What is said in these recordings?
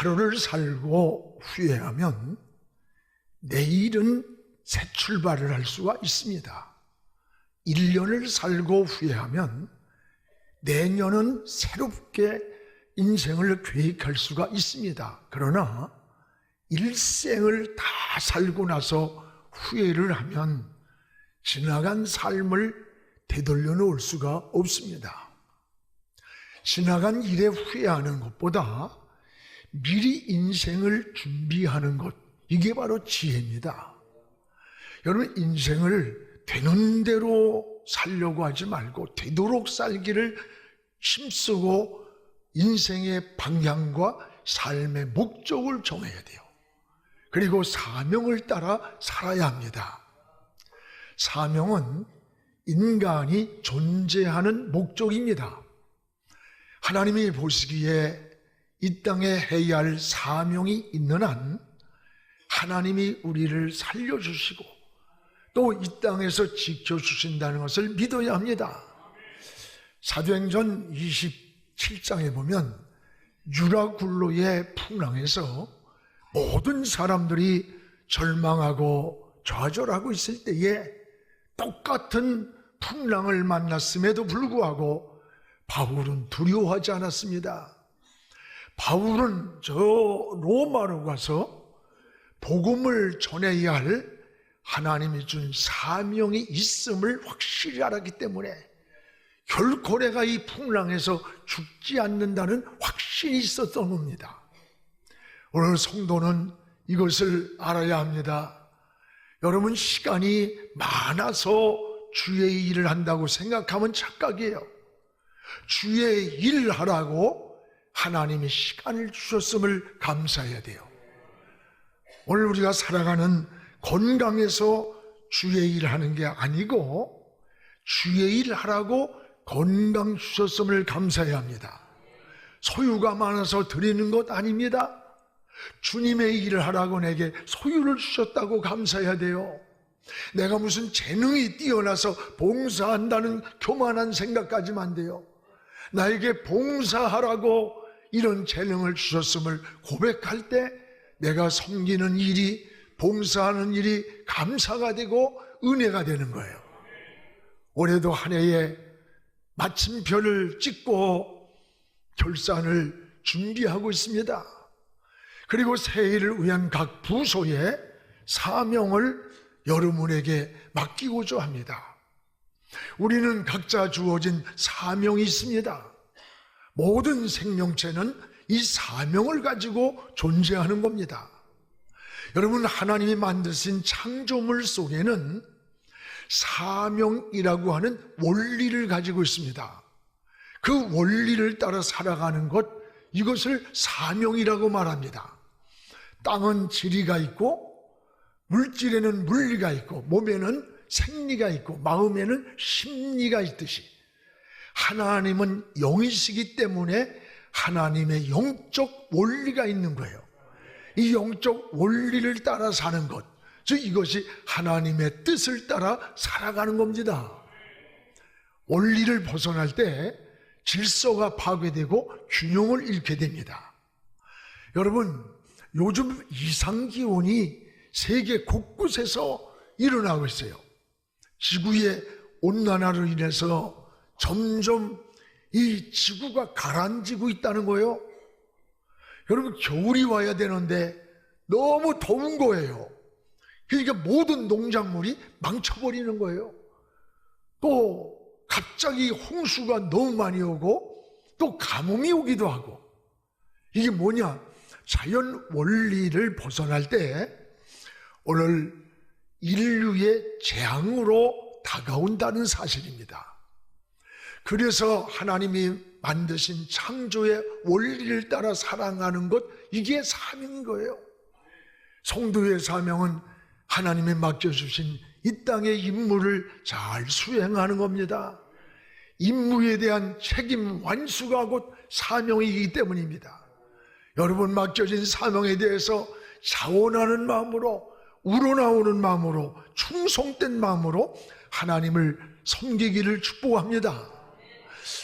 하루를 살고 후회하면 내일은 새 출발을 할 수가 있습니다. 1년을 살고 후회하면 내년은 새롭게 인생을 계획할 수가 있습니다. 그러나 일생을 다 살고 나서 후회를 하면 지나간 삶을 되돌려 놓을 수가 없습니다. 지나간 일에 후회하는 것보다 미리 인생을 준비하는 것, 이게 바로 지혜입니다. 여러분, 인생을 되는 대로 살려고 하지 말고 되도록 살기를 힘쓰고 인생의 방향과 삶의 목적을 정해야 돼요. 그리고 사명을 따라 살아야 합니다. 사명은 인간이 존재하는 목적입니다. 하나님이 보시기에 이 땅에 해야 할 사명이 있는 한 하나님이 우리를 살려주시고 또 이 땅에서 지켜주신다는 것을 믿어야 합니다. 사도행전 27장에 보면 유라굴로의 풍랑에서 모든 사람들이 절망하고 좌절하고 있을 때에 똑같은 풍랑을 만났음에도 불구하고 바울은 두려워하지 않았습니다. 바울은 저 로마로 가서 복음을 전해야 할 하나님이 준 사명이 있음을 확실히 알았기 때문에 결코 내가 이 풍랑에서 죽지 않는다는 확신이 있었던 겁니다. 오늘 성도는 이것을 알아야 합니다. 여러분, 시간이 많아서 주의 일을 한다고 생각하면 착각이에요. 주의 일 하라고 하나님이 시간을 주셨음을 감사해야 돼요. 오늘 우리가 살아가는 건강해서 주의 일 하는 게 아니고 주의 일 하라고 건강 주셨음을 감사해야 합니다. 소유가 많아서 드리는 것 아닙니다. 주님의 일을 하라고 내게 소유를 주셨다고 감사해야 돼요. 내가 무슨 재능이 뛰어나서 봉사한다는 교만한 생각까지는 안 돼요. 나에게 봉사하라고 이런 재능을 주셨음을 고백할 때 내가 섬기는 일이, 봉사하는 일이 감사가 되고 은혜가 되는 거예요. 올해도 한 해에 마침표를 찍고 결산을 준비하고 있습니다. 그리고 새해를 위한 각 부서의 사명을 여러분에게 맡기고자 합니다. 우리는 각자 주어진 사명이 있습니다. 모든 생명체는 이 사명을 가지고 존재하는 겁니다. 여러분, 하나님이 만드신 창조물 속에는 사명이라고 하는 원리를 가지고 있습니다. 그 원리를 따라 살아가는 것, 이것을 사명이라고 말합니다. 땅은 지리가 있고 물질에는 물리가 있고 몸에는 생리가 있고 마음에는 심리가 있듯이 하나님은 영이시기 때문에 하나님의 영적 원리가 있는 거예요. 이 영적 원리를 따라 사는 것, 즉 이것이 하나님의 뜻을 따라 살아가는 겁니다. 원리를 벗어날 때 질서가 파괴되고 균형을 잃게 됩니다. 여러분, 요즘 이상기온이 세계 곳곳에서 일어나고 있어요. 지구의 온난화로 인해서 점점 이 지구가 가라앉고 있다는 거예요. 여러분, 겨울이 와야 되는데 너무 더운 거예요. 그러니까 모든 농작물이 망쳐버리는 거예요. 또 갑자기 홍수가 너무 많이 오고 또 가뭄이 오기도 하고, 이게 뭐냐? 자연 원리를 벗어날 때 오늘 인류의 재앙으로 다가온다는 사실입니다. 그래서 하나님이 만드신 창조의 원리를 따라 살아가는 것, 이게 사명인 거예요. 성도의 사명은 하나님이 맡겨주신 이 땅의 임무를 잘 수행하는 겁니다. 임무에 대한 책임 완수가 곧 사명이기 때문입니다. 여러분, 맡겨진 사명에 대해서 자원하는 마음으로, 우러나오는 마음으로, 충성된 마음으로 하나님을 섬기기를 축복합니다.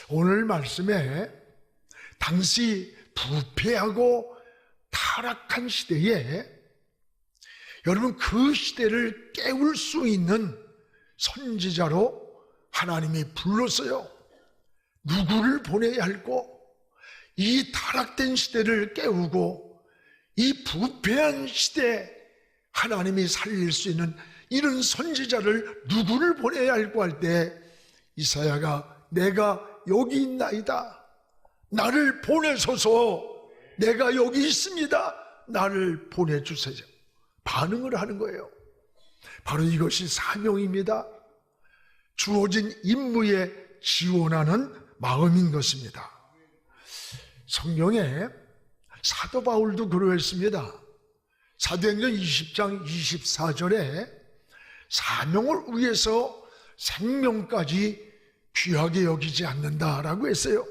오늘 말씀에 당시 부패하고 타락한 시대에 여러분 그 시대를 깨울 수 있는 선지자로 하나님이 불렀어요. 누구를 보내야 할고, 이 타락된 시대를 깨우고 이 부패한 시대 하나님이 살릴 수 있는 이런 선지자를 누구를 보내야 할고 할 때 이사야가 내가 여기 있나이다, 나를 보내소서, 내가 여기 있습니다, 나를 보내주세요, 반응을 하는 거예요. 바로 이것이 사명입니다. 주어진 임무에 지원하는 마음인 것입니다. 성경에 사도 바울도 그러했습니다. 사도행전 20장 24절에 사명을 위해서 생명까지 귀하게 여기지 않는다라고 했어요.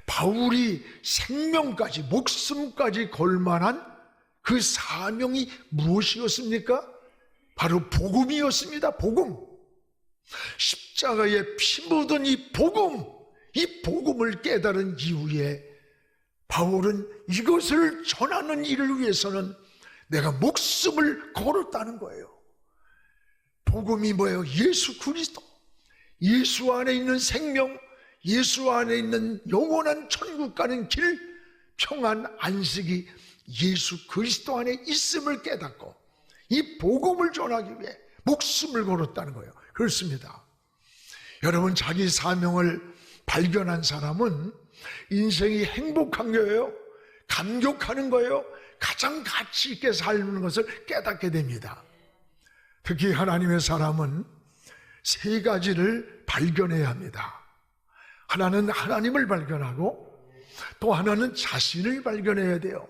바울이 생명까지, 목숨까지 걸만한 그 사명이 무엇이었습니까? 바로 복음이었습니다. 복음. 십자가에 피 묻은 이 복음을 깨달은 이후에 바울은 이것을 전하는 일을 위해서는 내가 목숨을 걸었다는 거예요. 복음이 뭐예요? 예수 그리스도, 예수 안에 있는 생명, 예수 안에 있는 영원한 천국 가는 길, 평안, 안식이 예수 그리스도 안에 있음을 깨닫고 이 복음을 전하기 위해 목숨을 걸었다는 거예요. 그렇습니다. 여러분, 자기 사명을 발견한 사람은 인생이 행복한 거예요. 감격하는 거예요. 가장 가치 있게 살는 것을 깨닫게 됩니다. 특히 하나님의 사람은 세 가지를 발견해야 합니다. 하나는 하나님을 발견하고, 또 하나는 자신을 발견해야 돼요.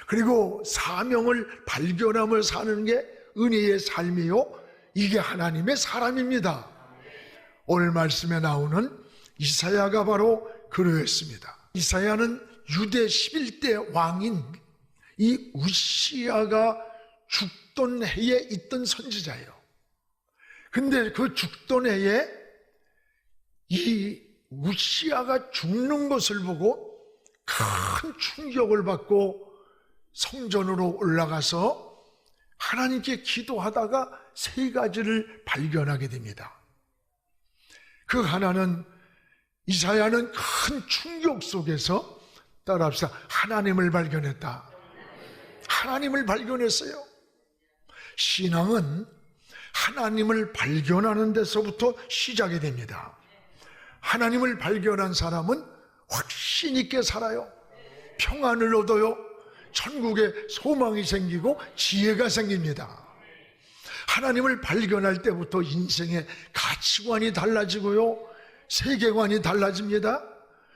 그리고 사명을 발견하며 사는 게 은혜의 삶이요, 이게 하나님의 사람입니다. 오늘 말씀에 나오는 이사야가 바로 그러했습니다. 이사야는 유대 11대 왕인 이 우시야가 죽던 해에 있던 선지자예요. 근데 그 죽던 해에 이 우시야가 죽는 것을 보고 큰 충격을 받고 성전으로 올라가서 하나님께 기도하다가 세 가지를 발견하게 됩니다. 그 하나는, 이사야는 큰 충격 속에서, 따라합시다, 하나님을 발견했다. 하나님을 발견했어요. 신앙은 하나님을 발견하는 데서부터 시작이 됩니다. 하나님을 발견한 사람은 확신 있게 살아요. 평안을 얻어요. 천국에 소망이 생기고 지혜가 생깁니다. 하나님을 발견할 때부터 인생의 가치관이 달라지고요, 세계관이 달라집니다.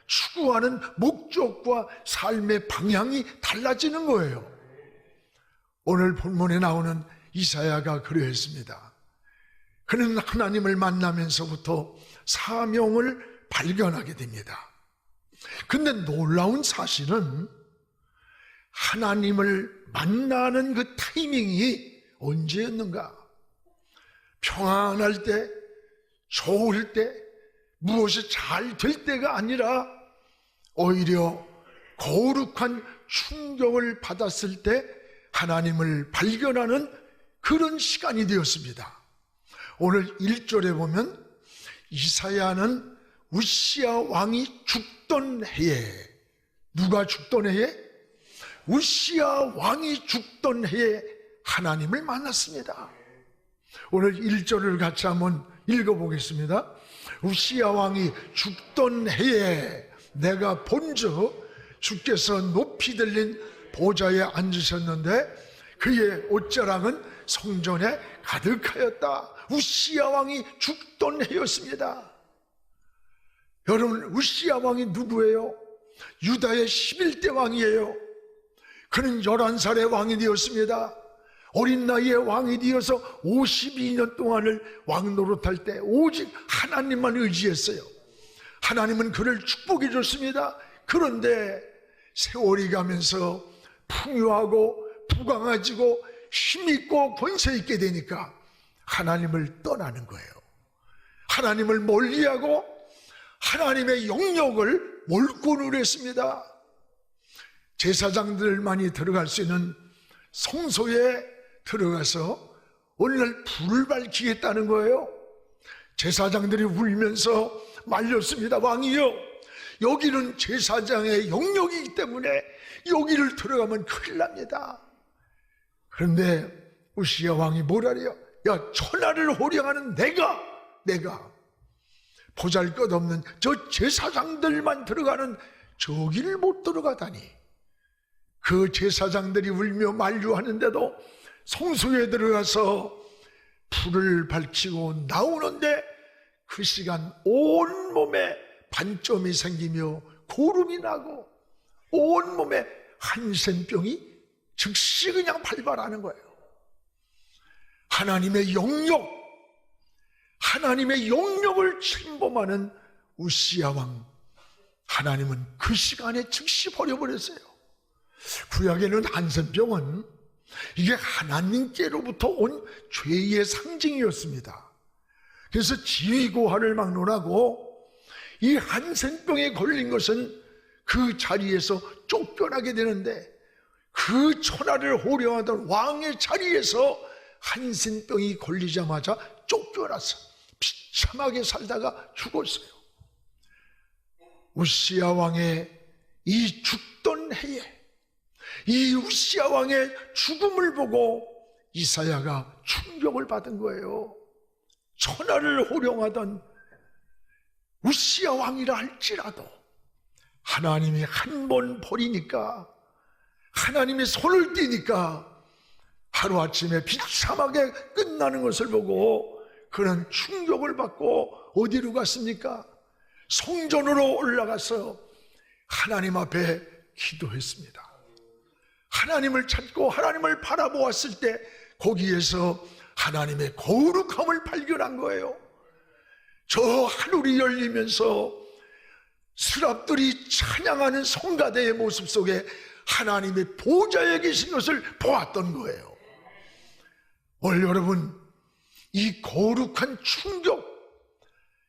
추구하는 목적과 삶의 방향이 달라지는 거예요. 오늘 본문에 나오는 이사야가 그러했습니다. 그는 하나님을 만나면서부터 사명을 발견하게 됩니다. 근데 놀라운 사실은 하나님을 만나는 그 타이밍이 언제였는가? 평안할 때, 좋을 때, 무엇이 잘 될 때가 아니라 오히려 거룩한 충격을 받았을 때 하나님을 발견하는 그런 시간이 되었습니다. 오늘 1절에 보면 이사야는 우시야 왕이 죽던 해에, 누가 죽던 해에? 우시야 왕이 죽던 해에 하나님을 만났습니다. 오늘 1절을 같이 한번 읽어보겠습니다. 우시야 왕이 죽던 해에 내가 본즉 주께서 높이 들린 보좌에 앉으셨는데 그의 옷자락은 성전에 가득하였다. 우시야 왕이 죽던 해였습니다. 여러분, 우시야 왕이 누구예요? 유다의 11대 왕이에요. 그는 11살의 왕이 되었습니다. 어린 나이에 왕이 되어서 52년 동안을 왕 노릇할 때 오직 하나님만 의지했어요. 하나님은 그를 축복해 줬습니다. 그런데 세월이 가면서 풍요하고 부강해지고 힘있고 권세 있게 되니까 하나님을 떠나는 거예요. 하나님을 멀리하고 하나님의 영역을 몰고 누렸습니다. 제사장들만이 들어갈 수 있는 성소에 들어가서 어느 날 불을 밝히겠다는 거예요. 제사장들이 울면서 말렸습니다. 왕이요, 여기는 제사장의 영역이기 때문에 여기를 들어가면 큰일 납니다. 그런데 우시야 왕이 뭐라래요? 야, 천하를 호령하는 내가 보잘것없는 저 제사장들만 들어가는 저기를 못 들어가다니. 그 제사장들이 울며 만류하는데도 성소에 들어가서 불을 밝히고 나오는데 그 시간 온몸에 반점이 생기며 고름이 나고 온몸에 한센병이 즉시 그냥 발발하는 거예요. 하나님의 영역, 하나님의 영역을 침범하는 우시야 왕, 하나님은 그 시간에 즉시 버려버렸어요. 구약에는 한센병은 이게 하나님께로부터 온 죄의 상징이었습니다. 그래서 지위고하를 막론하고 이 한센병에 걸린 것은 그 자리에서 쫓겨나게 되는데, 그 천하를 호령하던 왕의 자리에서 한센병이 걸리자마자 쫓겨나서 비참하게 살다가 죽었어요. 우시야 왕의 이 죽던 해에 이 우시야 왕의 죽음을 보고 이사야가 충격을 받은 거예요. 천하를 호령하던 우시야 왕이라 할지라도 하나님이 한 번 버리니까, 하나님이 손을 떼니까 하루아침에 비참하게 끝나는 것을 보고 그런 충격을 받고 어디로 갔습니까? 성전으로 올라가서 하나님 앞에 기도했습니다. 하나님을 찾고 하나님을 바라보았을 때 거기에서 하나님의 거룩함을 발견한 거예요. 저 하늘이 열리면서 스랍들이 찬양하는 성가대의 모습 속에 하나님의 보좌에 계신 것을 보았던 거예요. 오늘 여러분, 이 거룩한 충격,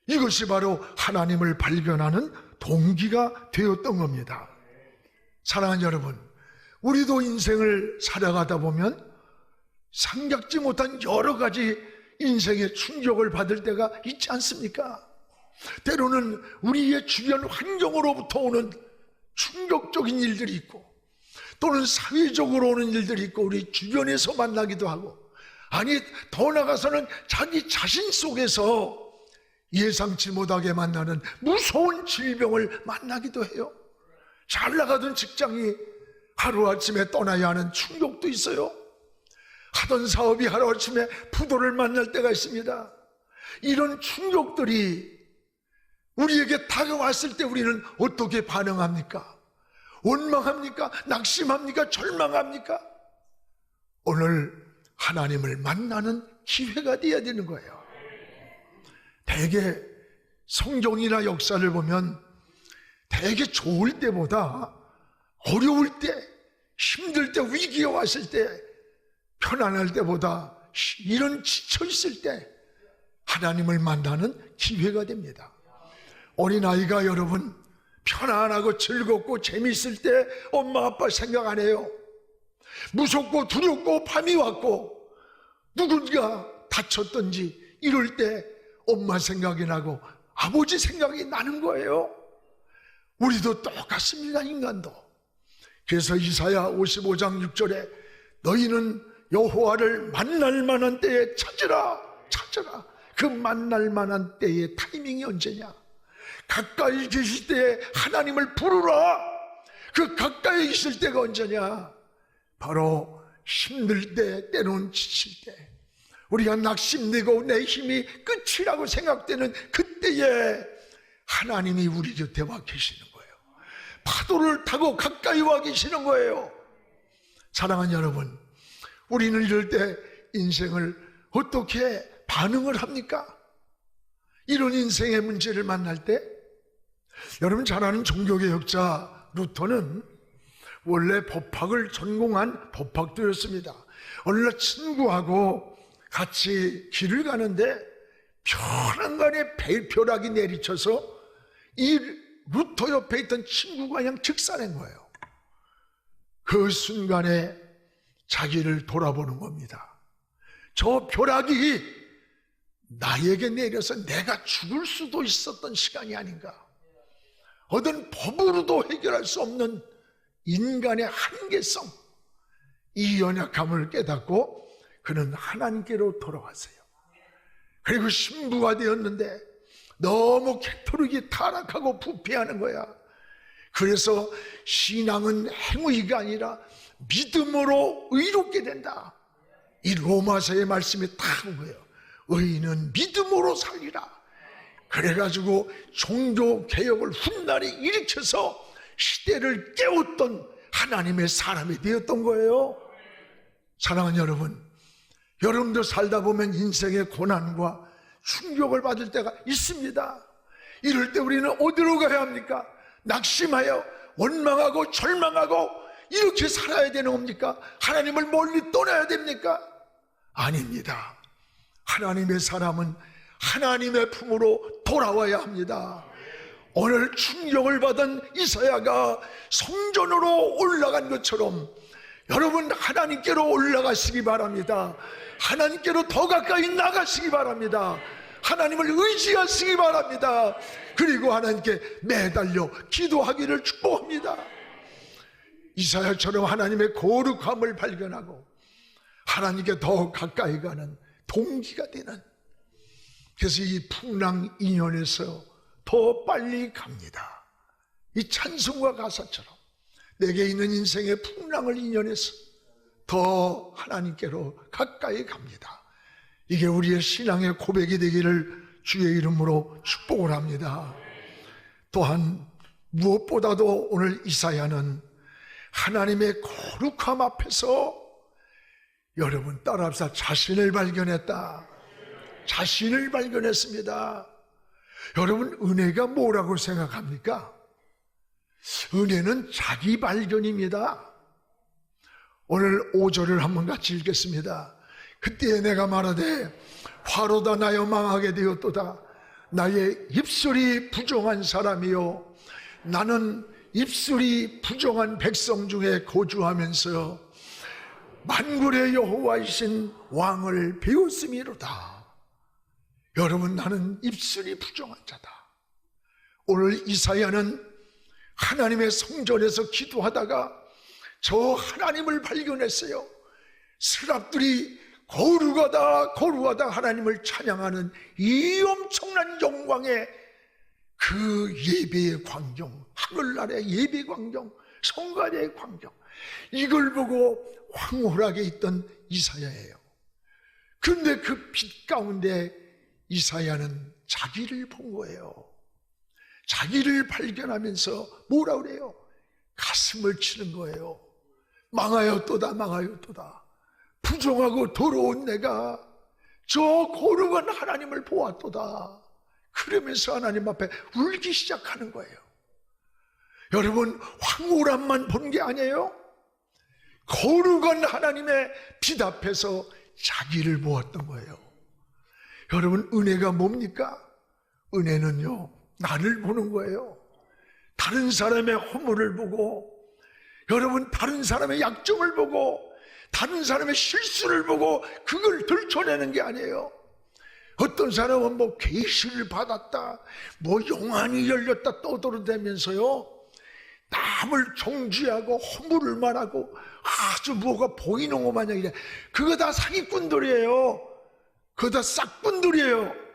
이것이 바로 하나님을 발견하는 동기가 되었던 겁니다. 사랑하는 여러분, 우리도 인생을 살아가다 보면 생각지 못한 여러 가지 인생의 충격을 받을 때가 있지 않습니까? 때로는 우리의 주변 환경으로부터 오는 충격적인 일들이 있고, 또는 사회적으로 오는 일들이 있고, 우리 주변에서 만나기도 하고, 아니 더 나아가서는 자기 자신 속에서 예상치 못하게 만나는 무서운 질병을 만나기도 해요. 잘 나가던 직장이 하루아침에 떠나야 하는 충격도 있어요. 하던 사업이 하루아침에 부도를 만날 때가 있습니다. 이런 충격들이 우리에게 다가왔을 때 우리는 어떻게 반응합니까? 원망합니까? 낙심합니까? 절망합니까? 오늘 하나님을 만나는 기회가 되어야 되는 거예요. 대개 성경이나 역사를 보면 대개 좋을 때보다 어려울 때, 힘들 때, 위기가 왔을 때, 편안할 때보다 이런 지쳐있을 때 하나님을 만나는 기회가 됩니다. 어린아이가 여러분 편안하고 즐겁고 재미있을 때 엄마 아빠 생각 안 해요. 무섭고 두렵고 밤이 왔고 누군가 다쳤던지 이럴 때 엄마 생각이 나고 아버지 생각이 나는 거예요. 우리도 똑같습니다, 인간도. 그래서 이사야 55장 6절에 너희는 여호와를 만날 만한 때에 찾으라. 그 만날 만한 때의 타이밍이 언제냐? 가까이 계실 때에 하나님을 부르라. 그 가까이 있을 때가 언제냐? 바로 힘들 때, 때론 지칠 때, 우리가 낙심되고 내 힘이 끝이라고 생각되는 그때에 하나님이 우리 곁에 와 계시는 거예요. 파도를 타고 가까이 와 계시는 거예요. 사랑하는 여러분, 우리는 이럴 때 인생을 어떻게 반응을 합니까? 이런 인생의 문제를 만날 때, 여러분 잘 아는 종교개혁자 루터는 원래 법학을 전공한 법학도였습니다. 어느 날 친구하고 같이 길을 가는데 편안간에 벼락이 내리쳐서 이 루터 옆에 있던 친구가 그냥 즉사낸 거예요. 그 순간에 자기를 돌아보는 겁니다. 저 벼락이 나에게 내려서 내가 죽을 수도 있었던 시간이 아닌가. 어떤 법으로도 해결할 수 없는 인간의 한계성, 이 연약함을 깨닫고 그는 하나님께로 돌아왔어요. 그리고 신부가 되었는데 너무 캐토릭이 타락하고 부패하는 거야. 그래서 신앙은 행위가 아니라 믿음으로 의롭게 된다. 이 로마서의 말씀이 딱 거예요. 의인은 믿음으로 살리라. 그래가지고 종교개혁을 훗날에 일으켜서 시대를 깨웠던 하나님의 사람이 되었던 거예요. 사랑하는 여러분, 여러분도 살다 보면 인생의 고난과 충격을 받을 때가 있습니다. 이럴 때 우리는 어디로 가야 합니까? 낙심하여 원망하고 절망하고 이렇게 살아야 되는 겁니까? 하나님을 멀리 떠나야 됩니까? 아닙니다. 하나님의 사람은 하나님의 품으로 돌아와야 합니다. 오늘 충격을 받은 이사야가 성전으로 올라간 것처럼 여러분 하나님께로 올라가시기 바랍니다. 하나님께로 더 가까이 나가시기 바랍니다. 하나님을 의지하시기 바랍니다. 그리고 하나님께 매달려 기도하기를 축복합니다. 이사야처럼 하나님의 거룩함을 발견하고 하나님께 더 가까이 가는 동기가 되는, 그래서 이 풍랑 인연에서 더 빨리 갑니다. 이 찬송과 가사처럼 내게 있는 인생의 풍랑을 인연해서 더 하나님께로 가까이 갑니다. 이게 우리의 신앙의 고백이 되기를 주의 이름으로 축복을 합니다. 또한 무엇보다도 오늘 이사야는 하나님의 거룩함 앞에서 여러분 따라합시다. 자신을 발견했다. 자신을 발견했습니다. 여러분 은혜가 뭐라고 생각합니까? 은혜는 자기 발견입니다. 오늘 5절을 한번 같이 읽겠습니다. 그때 내가 말하되 화로다 나여 망하게 되었도다. 나의 입술이 부정한 사람이요 나는 입술이 부정한 백성 중에 거주하면서 만군의 여호와이신 왕을 배웠음이로다. 여러분 나는 입술이 부정한 자다. 오늘 이사야는 하나님의 성전에서 기도하다가 저 하나님을 발견했어요. 스랍들이 거룩하다 거룩하다 하나님을 찬양하는 이 엄청난 영광의 그 예배의 광경, 하늘나라의 예배 광경, 성가대의 광경, 이걸 보고 황홀하게 있던 이사야예요. 그런데 그 빛 가운데 이사야는 자기를 본 거예요. 자기를 발견하면서 뭐라 그래요? 가슴을 치는 거예요. 망하였도다 망하였도다. 부정하고 더러운 내가 저 거룩한 하나님을 보았도다. 그러면서 하나님 앞에 울기 시작하는 거예요. 여러분 황홀함만 본 게 아니에요. 거룩한 하나님의 빛 앞에서 자기를 보았던 거예요. 여러분 은혜가 뭡니까? 은혜는요 나를 보는 거예요. 다른 사람의 허물을 보고, 여러분 다른 사람의 약점을 보고, 다른 사람의 실수를 보고 그걸 들춰내는 게 아니에요. 어떤 사람은 뭐 계시를 받았다, 뭐 영안이 열렸다 떠들어대면서요 남을 정죄하고 허물을 말하고 아주 뭐가 보이는 것 마냥 이래. 그거 다 사기꾼들이에요. 그거 다 싹꾼들이에요.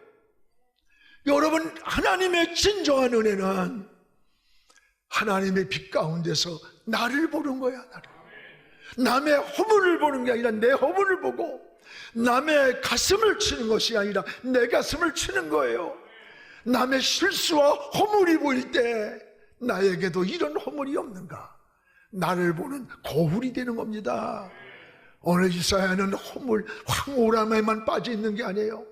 여러분 하나님의 진정한 은혜는 하나님의 빛 가운데서 나를 보는 거야. 나를. 남의 허물을 보는 게 아니라 내 허물을 보고, 남의 가슴을 치는 것이 아니라 내 가슴을 치는 거예요. 남의 실수와 허물이 보일 때 나에게도 이런 허물이 없는가, 나를 보는 거울이 되는 겁니다. 오늘 이사야는 허물, 황홀함에만 빠져 있는 게 아니에요.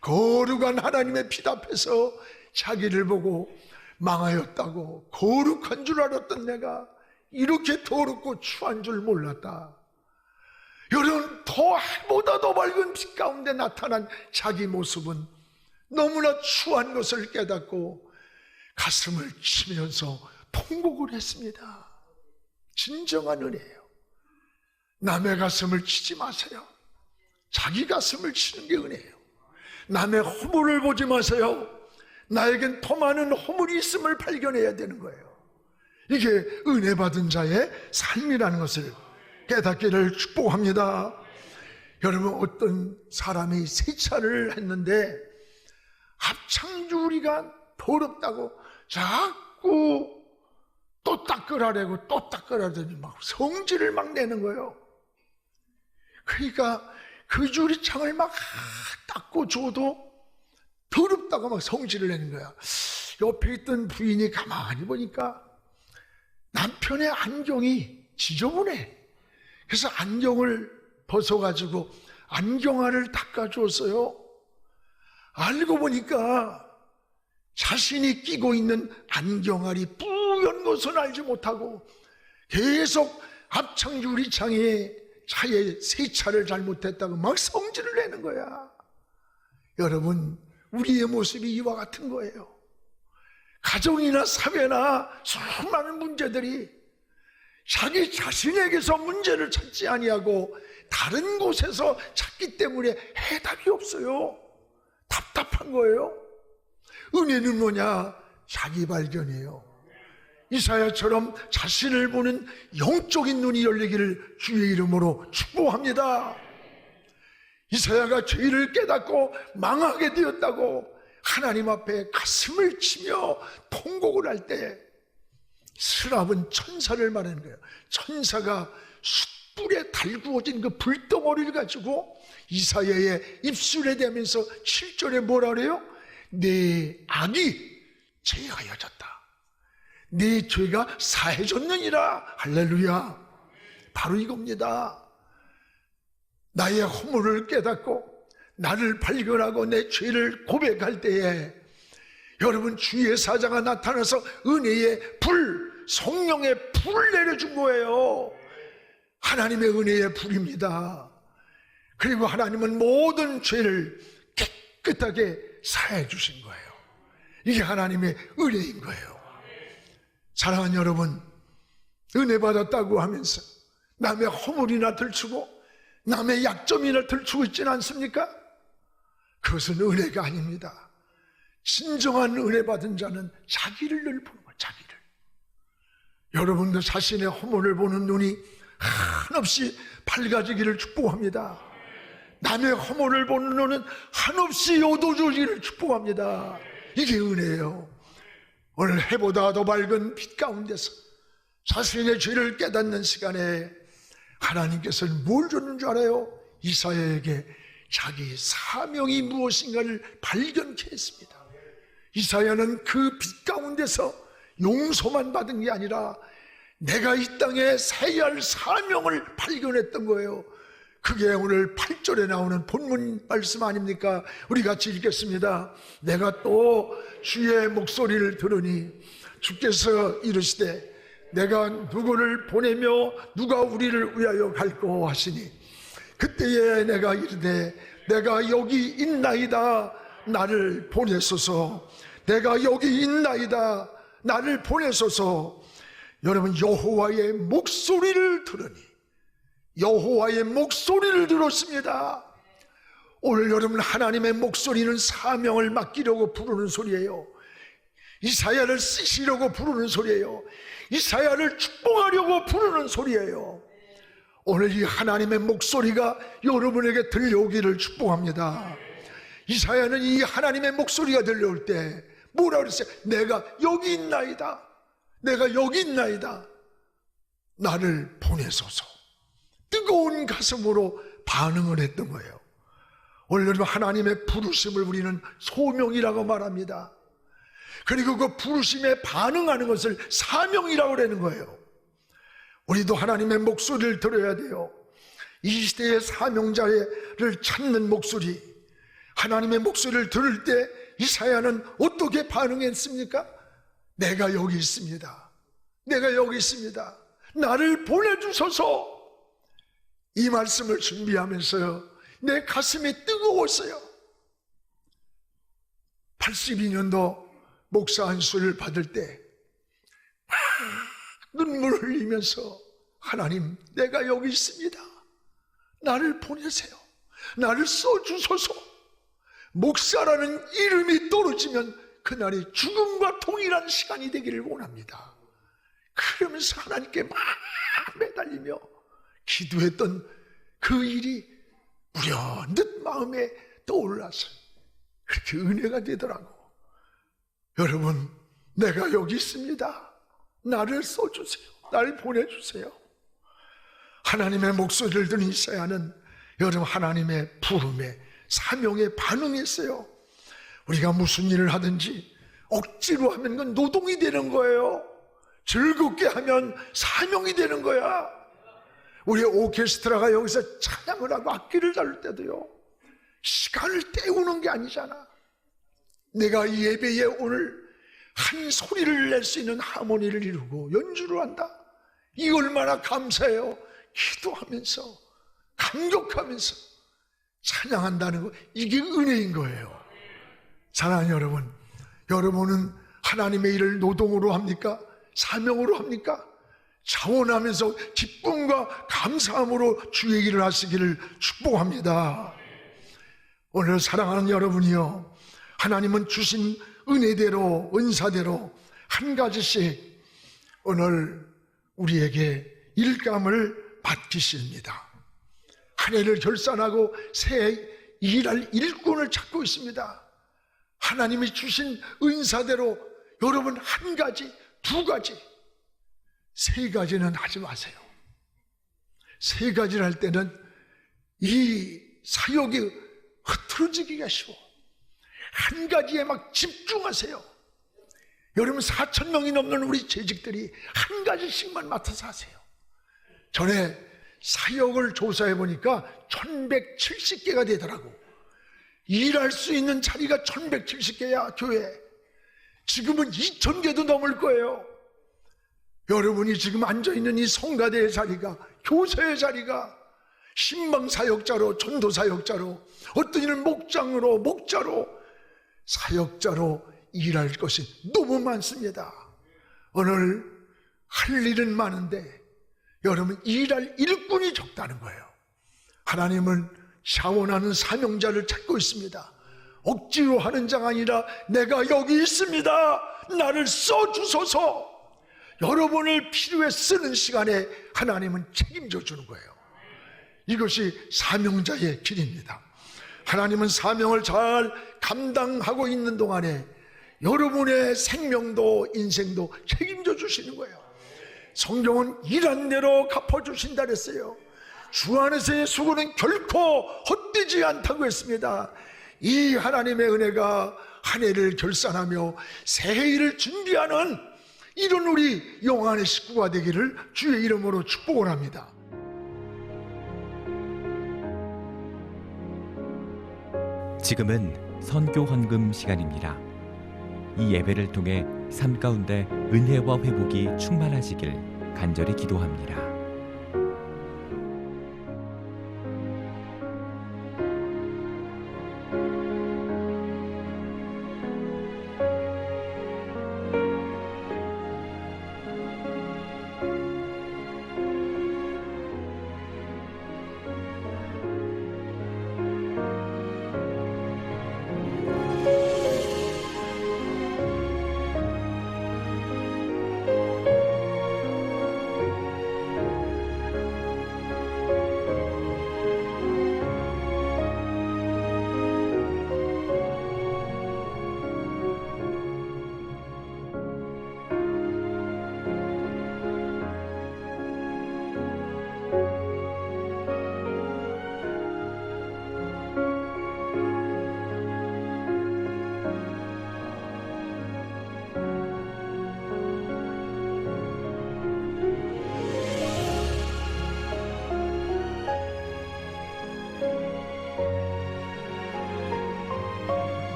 거룩한 하나님의 빛 앞에서 자기를 보고 망하였다고, 거룩한 줄 알았던 내가 이렇게 더럽고 추한 줄 몰랐다. 여러분 더 해보다 더 밝은 빛 가운데 나타난 자기 모습은 너무나 추한 것을 깨닫고 가슴을 치면서 통곡을 했습니다. 진정한 은혜예요. 남의 가슴을 치지 마세요. 자기 가슴을 치는 게 은혜예요. 남의 허물을 보지 마세요. 나에겐 더 많은 허물이 있음을 발견해야 되는 거예요. 이게 은혜 받은 자의 삶이라는 것을 깨닫기를 축복합니다. 여러분, 어떤 사람이 세차를 했는데 합창주리가 더럽다고 자꾸 또 닦으라고 또 닦으라더니 막 성질을 막 내는 거예요. 그러니까 그 주리창을 막 닦고 줘도 더럽다고 막 성질을 내는 거야. 옆에 있던 부인이 가만히 보니까 남편의 안경이 지저분해. 그래서 안경을 벗어가지고 안경알을 닦아줬어요. 알고 보니까 자신이 끼고 있는 안경알이 뿌연 것은 알지 못하고 계속 합창 유리창에 차에 세차를 잘못했다고 막 성질을 내는 거야. 여러분, 우리의 모습이 이와 같은 거예요. 가정이나 사회나 수많은 문제들이 자기 자신에게서 문제를 찾지 아니하고 다른 곳에서 찾기 때문에 해답이 없어요. 답답한 거예요. 은혜는 뭐냐? 자기 발견이에요. 이사야처럼 자신을 보는 영적인 눈이 열리기를 주의 이름으로 축복합니다. 이사야가 죄를 깨닫고 망하게 되었다고 하나님 앞에 가슴을 치며 통곡을 할 때 스랍은 천사를 말하는 거예요. 천사가 숯불에 달구어진 그 불덩어리를 가지고 이사야의 입술에 대면서 7절에 뭐라 그래요? 내 악이 제하여졌다. 내 죄가 사해졌느니라. 할렐루야. 바로 이겁니다. 나의 허물을 깨닫고 나를 발견하고 내 죄를 고백할 때에 여러분, 주의 사자가 나타나서 은혜의 불, 성령의 불을 내려준 거예요. 하나님의 은혜의 불입니다. 그리고 하나님은 모든 죄를 깨끗하게 사해 주신 거예요. 이게 하나님의 은혜인 거예요. 사랑하는 여러분, 은혜 받았다고 하면서 남의 허물이나 들추고 남의 약점이나 들추고 있지는 않습니까? 그것은 은혜가 아닙니다. 진정한 은혜 받은 자는 자기를 늘 보는 거예요. 자기를. 여러분도 자신의 허물을 보는 눈이 한없이 밝아지기를 축복합니다. 남의 허물을 보는 눈은 한없이 어두워지기를 축복합니다. 이게 은혜예요. 오늘 해보다 더 밝은 빛 가운데서 자신의 죄를 깨닫는 시간에 하나님께서는 뭘 줬는 줄 알아요? 이사야에게 자기 사명이 무엇인가를 발견케 했습니다. 이사야는 그 빛 가운데서 용서만 받은 게 아니라 내가 이 땅에 세야 할 사명을 발견했던 거예요. 그게 오늘 8절에 나오는 본문 말씀 아닙니까? 우리 같이 읽겠습니다. 내가 또 주의 목소리를 들으니 주께서 이르시되 내가 누구를 보내며 누가 우리를 위하여 갈꼬 하시니 그때에 내가 이르되 내가 여기 있나이다 나를 보내소서. 내가 여기 있나이다 나를 보내소서. 여러분, 여호와의 목소리를 들으니 여호와의 목소리를 들었습니다. 오늘 여러분, 하나님의 목소리는 사명을 맡기려고 부르는 소리예요. 이사야를 쓰시려고 부르는 소리예요. 이사야를 축복하려고 부르는 소리예요. 오늘 이 하나님의 목소리가 여러분에게 들려오기를 축복합니다. 이사야는 이 하나님의 목소리가 들려올 때 뭐라 그랬어요? 내가 여기 있나이다. 내가 여기 있나이다. 나를 보내소서. 뜨거운 가슴으로 반응을 했던 거예요. 오늘 하나님의 부르심을 우리는 소명이라고 말합니다. 그리고 그 부르심에 반응하는 것을 사명이라고 그러는 거예요. 우리도 하나님의 목소리를 들어야 돼요. 이 시대의 사명자를 찾는 목소리, 하나님의 목소리를 들을 때 이사야는 어떻게 반응했습니까? 내가 여기 있습니다. 내가 여기 있습니다. 나를 보내주소서. 이 말씀을 준비하면서 내 가슴이 뜨거웠어요. 82년도 목사 안수를 받을 때 눈물 흘리면서 하나님, 내가 여기 있습니다. 나를 보내세요. 나를 써주소서. 목사라는 이름이 떨어지면 그날이 죽음과 동일한 시간이 되기를 원합니다. 그러면서 하나님께 막 매달리며 기도했던 그 일이 불현듯 마음에 떠올라서 그렇게 은혜가 되더라고. 여러분, 내가 여기 있습니다. 나를 써주세요. 나를 보내주세요. 하나님의 목소리를 듣는 이사야는 여러분, 하나님의 부름에, 사명에 반응했어요. 우리가 무슨 일을 하든지 억지로 하면 그건 노동이 되는 거예요. 즐겁게 하면 사명이 되는 거야. 우리 오케스트라가 여기서 찬양을 하고 악기를 다룰 때도요, 시간을 때우는 게 아니잖아. 내가 이 예배에 오늘 한 소리를 낼 수 있는 하모니를 이루고 연주를 한다. 이 얼마나 감사해요. 기도하면서 감격하면서 찬양한다는 거, 이게 은혜인 거예요. 사랑하는 여러분, 여러분은 하나님의 일을 노동으로 합니까? 사명으로 합니까? 자원하면서 기쁨과 감사함으로 주의 일을 하시기를 축복합니다. 오늘 사랑하는 여러분이요, 하나님은 주신 은혜대로, 은사대로 한 가지씩 오늘 우리에게 일감을 맡기십니다. 한 해를 결산하고 새해 일할 일꾼을 찾고 있습니다. 하나님이 주신 은사대로 여러분 한 가지, 두 가지, 세 가지는 하지 마세요. 세 가지를 할 때는 이 사역이 흐트러지기가 쉬워. 한 가지에 막 집중하세요. 여러분, 4,000명이 넘는 우리 재직들이 한 가지씩만 맡아서 하세요. 전에 사역을 조사해 보니까 1170개가 되더라고. 일할 수 있는 자리가 1170개야, 교회. 지금은 2000개도 넘을 거예요. 여러분이 지금 앉아있는 이 성가대의 자리가, 교사의 자리가 신방사역자로, 전도사역자로, 어떤 이는 목장으로, 목자로, 사역자로 일할 것이 너무 많습니다. 오늘 할 일은 많은데 여러분, 일할 일꾼이 적다는 거예요. 하나님은 자원하는 사명자를 찾고 있습니다. 억지로 하는 자가 아니라 내가 여기 있습니다. 나를 써주소서. 여러분을 필요에 쓰는 시간에 하나님은 책임져 주는 거예요. 이것이 사명자의 길입니다. 하나님은 사명을 잘 감당하고 있는 동안에 여러분의 생명도 인생도 책임져 주시는 거예요. 성경은 일한 대로 갚아주신다 그랬어요. 주 안에서의 수고는 결코 헛되지 않다고 했습니다. 이 하나님의 은혜가 한 해를 결산하며 새해를 준비하는 이런 우리 영안의 식구가 되기를 주의 이름으로 축복을 합니다. 지금은 선교 헌금 시간입니다. 이 예배를 통해 삶 가운데 은혜와 회복이 충만하시길 간절히 기도합니다.